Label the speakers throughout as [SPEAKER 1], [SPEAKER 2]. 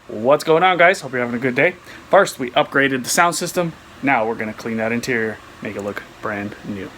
[SPEAKER 1] What's going on, guys? Hope you're having a good day. First, we upgraded the sound system. Now we're going to clean that interior, make it look brand new.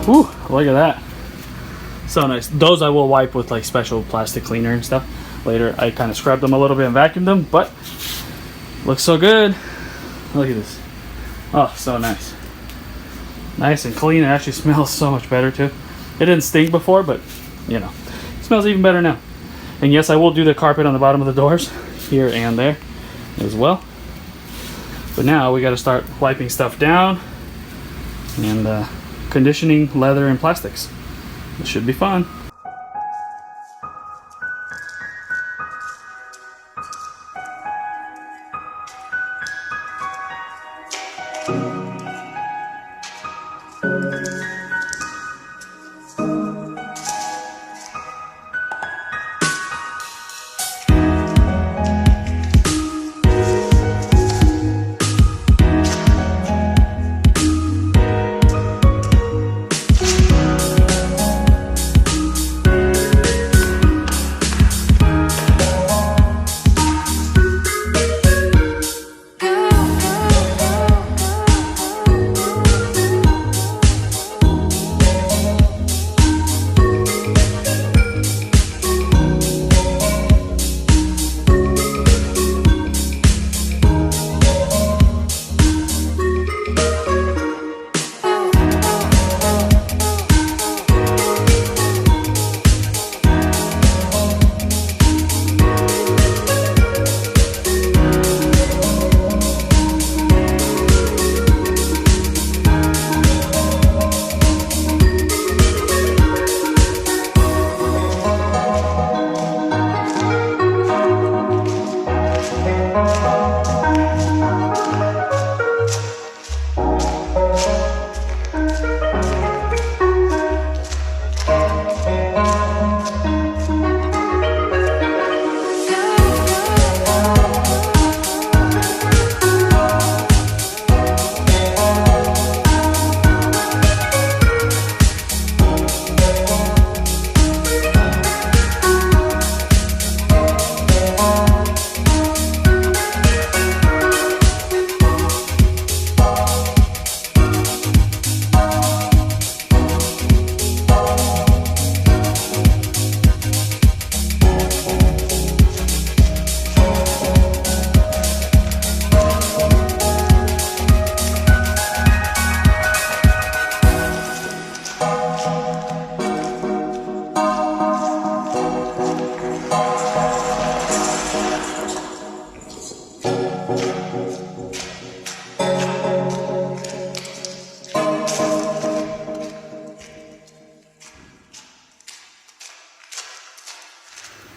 [SPEAKER 1] Whew, look at that. So nice. Those I will wipe with like special plastic cleaner and stuff. Later, I kind of scrubbed them a little bit and vacuumed them, but looks so good. Look at this. Oh, so nice. Nice and clean. It actually smells so much better too. It didn't stink before, but you know, it smells even better now. And yes, I will do the carpet on the bottom of the doors, here and there as well. But now we got to start wiping stuff down and conditioning leather and plastics. It should be fun.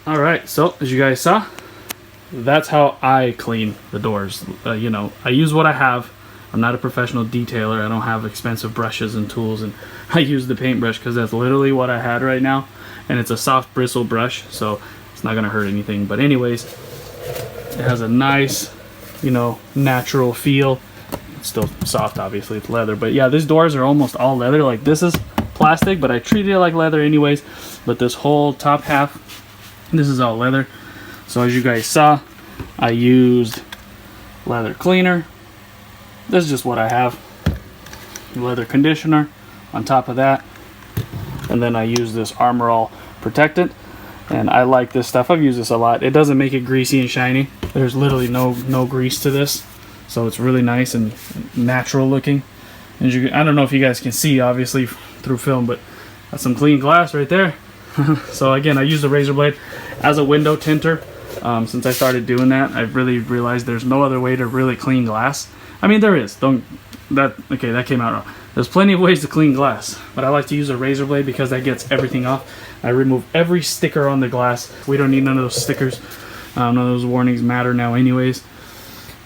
[SPEAKER 1] All right, so as you guys saw, that's how I clean the doors. You know, I use what I have. I'm not a professional detailer. I don't have expensive brushes and tools, and I use the paintbrush because that's literally what I had right now, and it's a soft bristle brush, so it's not gonna hurt anything. But anyways, it has a nice, you know, natural feel. It's still soft, obviously, it's leather, but yeah, these doors are almost all leather. Like, this is plastic, but I treated it like leather anyways. But this whole top half, this is all leather. So as you guys saw, I used leather cleaner. This is just what I have. Leather conditioner on top of that. And then I use this Armor All protectant. And I like this stuff. I've used this a lot. It doesn't make it greasy and shiny. There's literally no grease to this. So it's really nice and natural looking. And I don't know if you guys can see, obviously, through film, but that's some clean glass right there. So again, I use the razor blade as a window tinter. Since I started doing that, I've really realized there's no other way to really clean glass. I mean, there is. Okay, that came out wrong. There's plenty of ways to clean glass, but I like to use a razor blade because that gets everything off. I remove every sticker on the glass. We don't need none of those stickers. None of those warnings matter now anyways.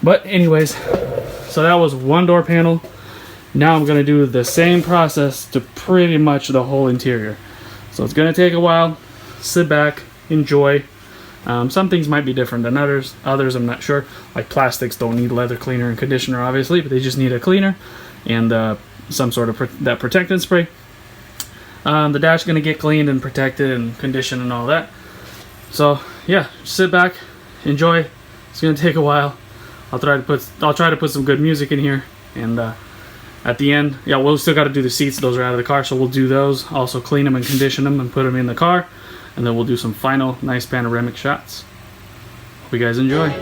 [SPEAKER 1] But anyways, so that was one door panel. Now I'm going to do the same process to pretty much the whole interior. So it's going to take a while. Sit back, enjoy. Some things might be different than others. Others I'm not sure. Like plastics don't need leather cleaner and conditioner, obviously, but they just need a cleaner and some sort of that protectant spray. The dash is going to get cleaned and protected and conditioned and all that. So yeah, sit back, enjoy. It's going to take a while. I'll try to put some good music in here, and at the end, yeah, we'll still got to do the seats. Those are out of the car, so we'll do those. Also clean them and condition them and put them in the car. And then we'll do some final nice panoramic shots. Hope you guys enjoy.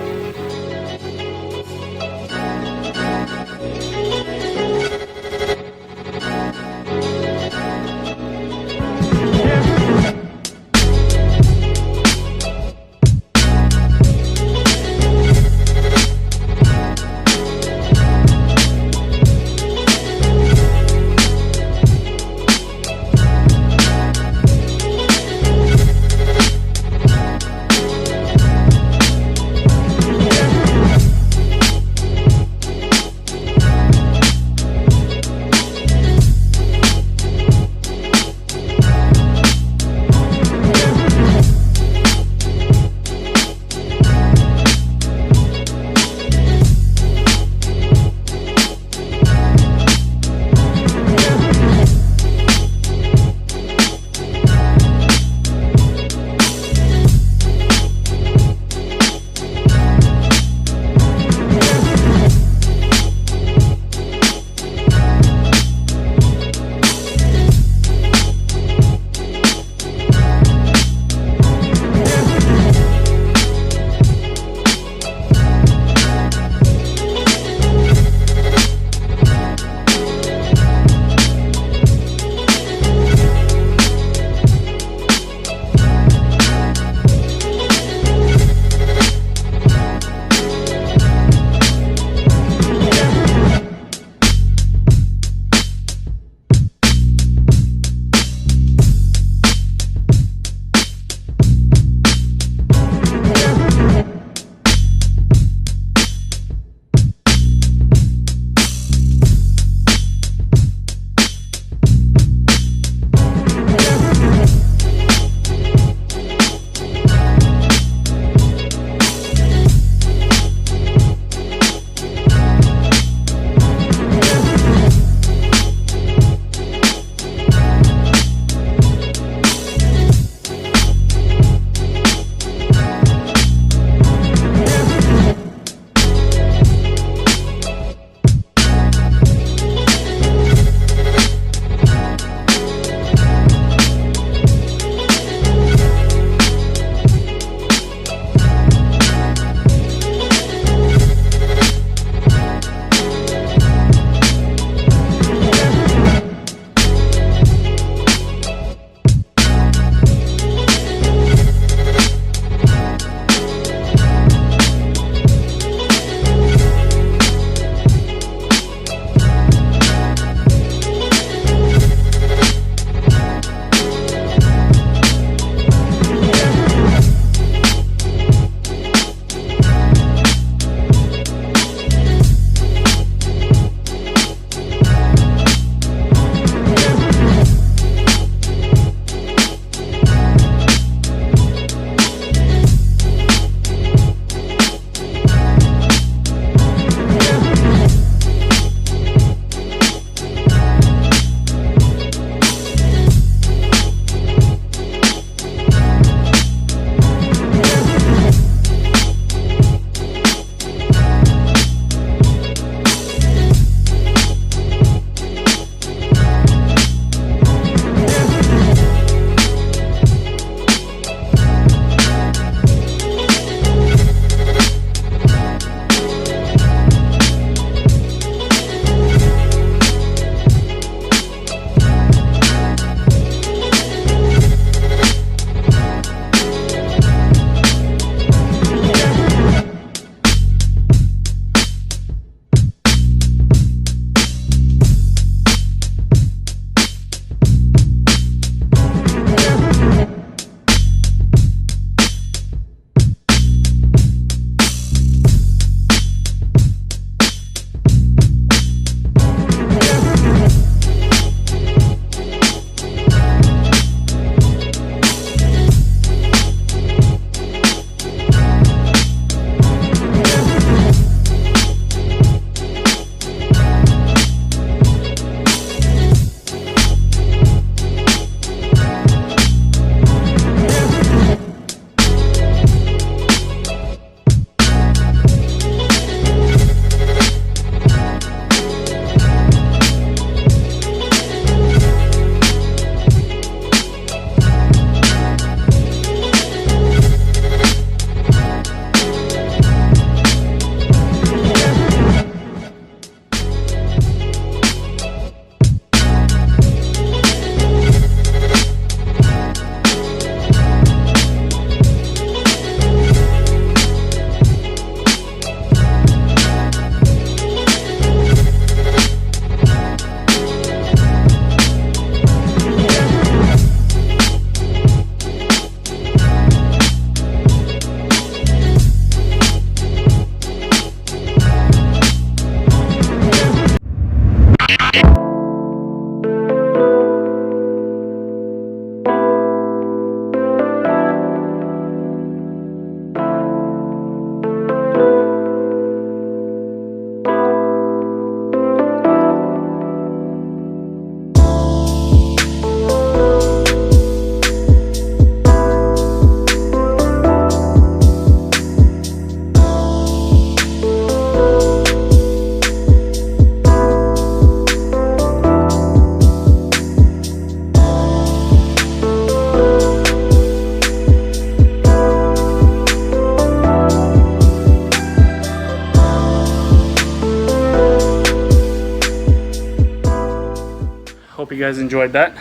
[SPEAKER 1] you guys enjoyed that.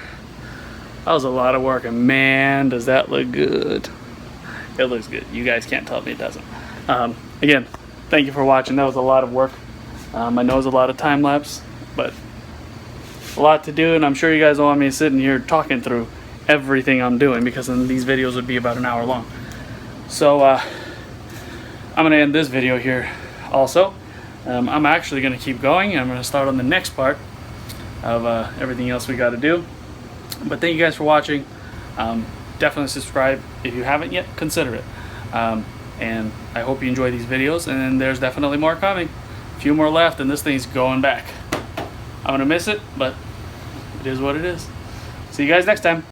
[SPEAKER 1] That was a lot of work, and man, does that look good. It looks good. You guys can't tell me it doesn't. Again, thank you for watching. That was a lot of work. I know it was a lot of time lapse, but a lot to do, and I'm sure you guys don't want me sitting here talking through everything I'm doing, because then these videos would be about an hour long. So I'm gonna end this video here also. I'm actually gonna keep going. I'm gonna start on the next part of everything else we got to do. But thank you guys for watching. Definitely subscribe if you haven't yet. Consider it. And I hope you enjoy these videos, and there's definitely more coming. A few more left, and this thing's going back. I'm gonna miss it, but it is what it is. See you guys next time.